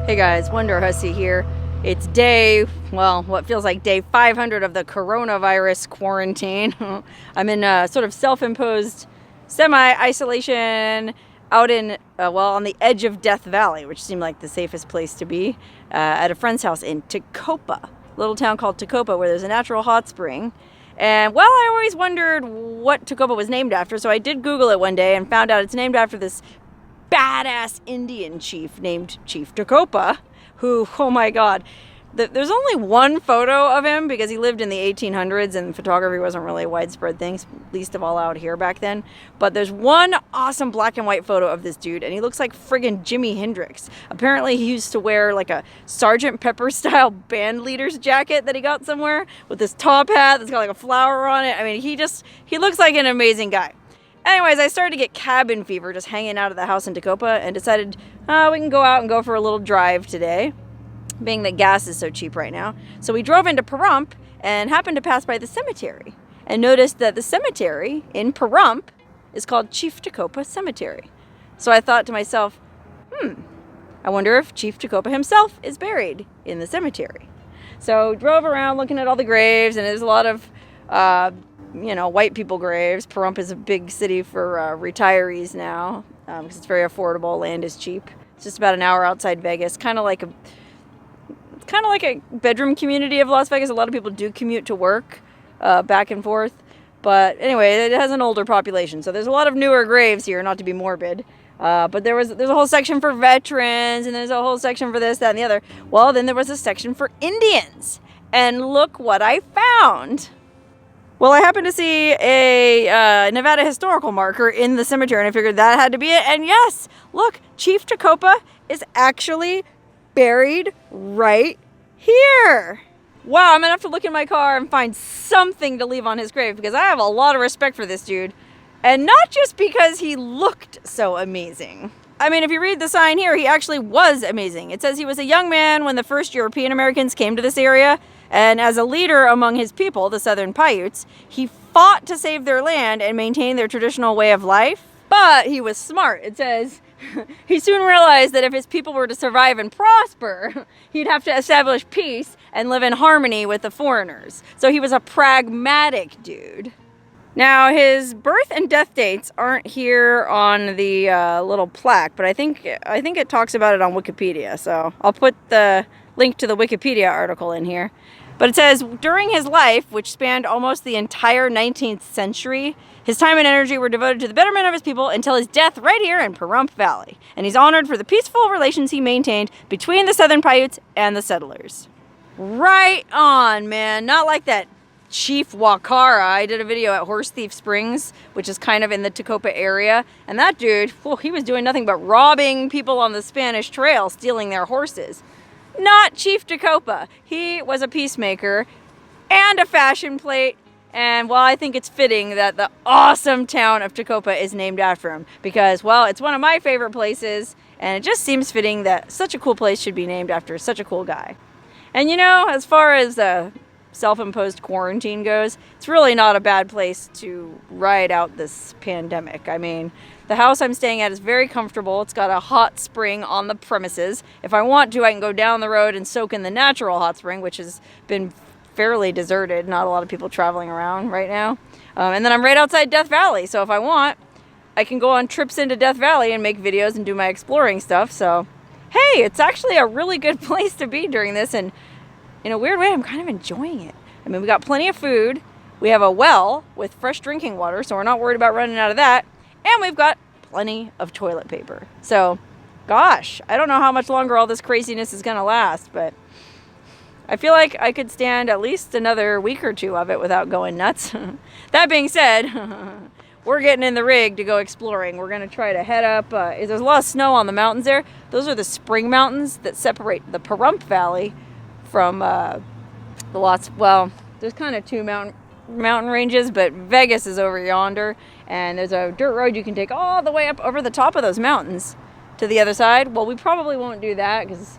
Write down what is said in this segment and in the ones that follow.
Hey guys, Wonderhussy here. It's what feels like day 500 of the coronavirus quarantine. I'm in a sort of self-imposed semi-isolation out on the edge of Death Valley, which seemed like the safest place to be, at a friend's house in Tecopa, a little town called Tecopa where there's a natural hot spring. And I always wondered what Tecopa was named after, so I did Google it one day and found out it's named after this badass Indian chief named Chief Tecopa, who, oh my god, there's only one photo of him because he lived in the 1800s and photography wasn't really a widespread thing, least of all out here back then. But there's one awesome black and white photo of this dude, and he looks like friggin' Jimi Hendrix. Apparently he used to wear like a Sergeant Pepper style band leader's jacket that he got somewhere with this top hat that's got like a flower on it. I mean, he looks like an amazing guy. Anyways, I started to get cabin fever just hanging out of the house in Tecopa and decided we can go out and go for a little drive today, being that gas is so cheap right now. So we drove into Pahrump and happened to pass by the cemetery and noticed that the cemetery in Pahrump is called Chief Tecopa Cemetery. So I thought to myself, I wonder if Chief Tecopa himself is buried in the cemetery. So drove around looking at all the graves, and there's a lot of white people graves. Pahrump is a big city for retirees now because it's very affordable. Land is cheap. It's just about an hour outside Vegas. Kind of like a bedroom community of Las Vegas. A lot of people do commute to work back and forth. But anyway, it has an older population. So there's a lot of newer graves here, not to be morbid. But there's a whole section for veterans, and there's a whole section for this, that, and the other. Well, then there was a section for Indians. And look what I found. Well, I happened to see a Nevada historical marker in the cemetery, and I figured that had to be it. And yes, look, Chief Tecopa is actually buried right here. Wow, I'm gonna have to look in my car and find something to leave on his grave because I have a lot of respect for this dude. And not just because he looked so amazing. I mean, if you read the sign here, he actually was amazing. It says he was a young man when the first European Americans came to this area. And as a leader among his people, the Southern Paiutes, he fought to save their land and maintain their traditional way of life. But he was smart. It says he soon realized that if his people were to survive and prosper, he'd have to establish peace and live in harmony with the foreigners. So he was a pragmatic dude. Now, his birth and death dates aren't here on the little plaque, but I think it talks about it on Wikipedia. So I'll put the link to the Wikipedia article in here. But it says, during his life, which spanned almost the entire 19th century, his time and energy were devoted to the betterment of his people until his death right here in Pahrump Valley. And he's honored for the peaceful relations he maintained between the Southern Paiutes and the settlers. Right on, man. Not like that Chief Wakara. I did a video at Horse Thief Springs, which is kind of in the Tecopa area. And that dude, he was doing nothing but robbing people on the Spanish Trail, stealing their horses. Not Chief Tecopa. He was a peacemaker and a fashion plate. And I think it's fitting that the awesome town of Tecopa is named after him because, it's one of my favorite places. And it just seems fitting that such a cool place should be named after such a cool guy. And as far as self-imposed quarantine goes, it's really not a bad place to ride out this pandemic. I mean, the house I'm staying at is very comfortable. It's got a hot spring on the premises. If I want to, I can go down the road and soak in the natural hot spring, which has been fairly deserted. Not a lot of people traveling around right now. And then I'm right outside Death Valley, so if I want, I can go on trips into Death Valley and make videos and do my exploring stuff. So, hey, it's actually a really good place to be during this, and in a weird way, I'm kind of enjoying it. I mean, we got plenty of food. We have a well with fresh drinking water, so we're not worried about running out of that. And we've got plenty of toilet paper. So, gosh, I don't know how much longer all this craziness is going to last, but I feel like I could stand at least another week or two of it without going nuts. That being said, we're getting in the rig to go exploring. We're going to try to head up. There's a lot of snow on the mountains there. Those are the spring mountains that separate the Pahrump Valley from there's kind of two mountain ranges, but Vegas is over yonder, and there's a dirt road you can take all the way up over the top of those mountains to the other side. Well, we probably won't do that because,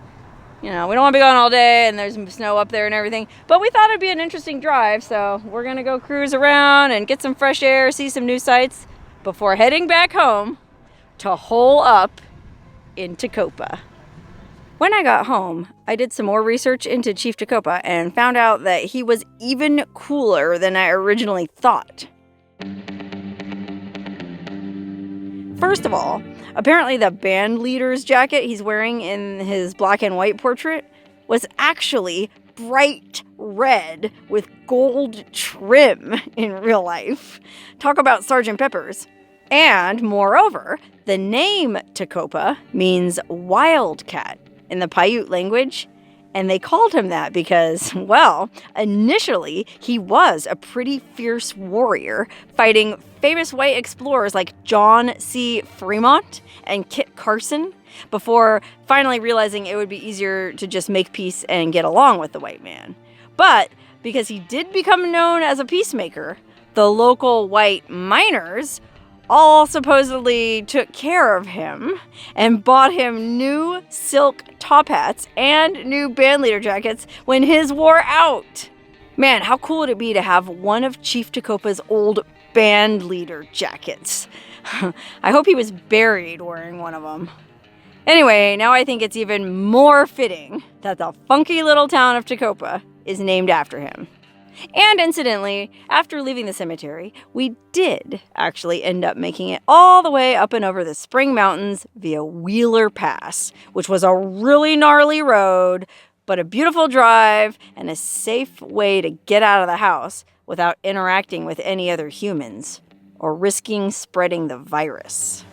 we don't want to be gone all day, and there's snow up there and everything, but we thought it'd be an interesting drive, so we're going to go cruise around and get some fresh air, see some new sights before heading back home to hole up in Tecopa. When I got home, I did some more research into Chief Tecopa and found out that he was even cooler than I originally thought. First of all, apparently the band leader's jacket he's wearing in his black and white portrait was actually bright red with gold trim in real life. Talk about Sgt. Pepper's. And moreover, the name Tecopa means wildcat in the Paiute language, and they called him that because, well, initially he was a pretty fierce warrior fighting famous white explorers like John C. Fremont and Kit Carson before finally realizing it would be easier to just make peace and get along with the white man. But because he did become known as a peacemaker, the local white miners all supposedly took care of him and bought him new silk top hats and new bandleader jackets when his wore out. Man, how cool would it be to have one of Chief Tecopa's old bandleader jackets? I hope he was buried wearing one of them. Anyway, now I think it's even more fitting that the funky little town of Tecopa is named after him. And incidentally, after leaving the cemetery, we did actually end up making it all the way up and over the Spring Mountains via Wheeler Pass, which was a really gnarly road, but a beautiful drive and a safe way to get out of the house without interacting with any other humans or risking spreading the virus.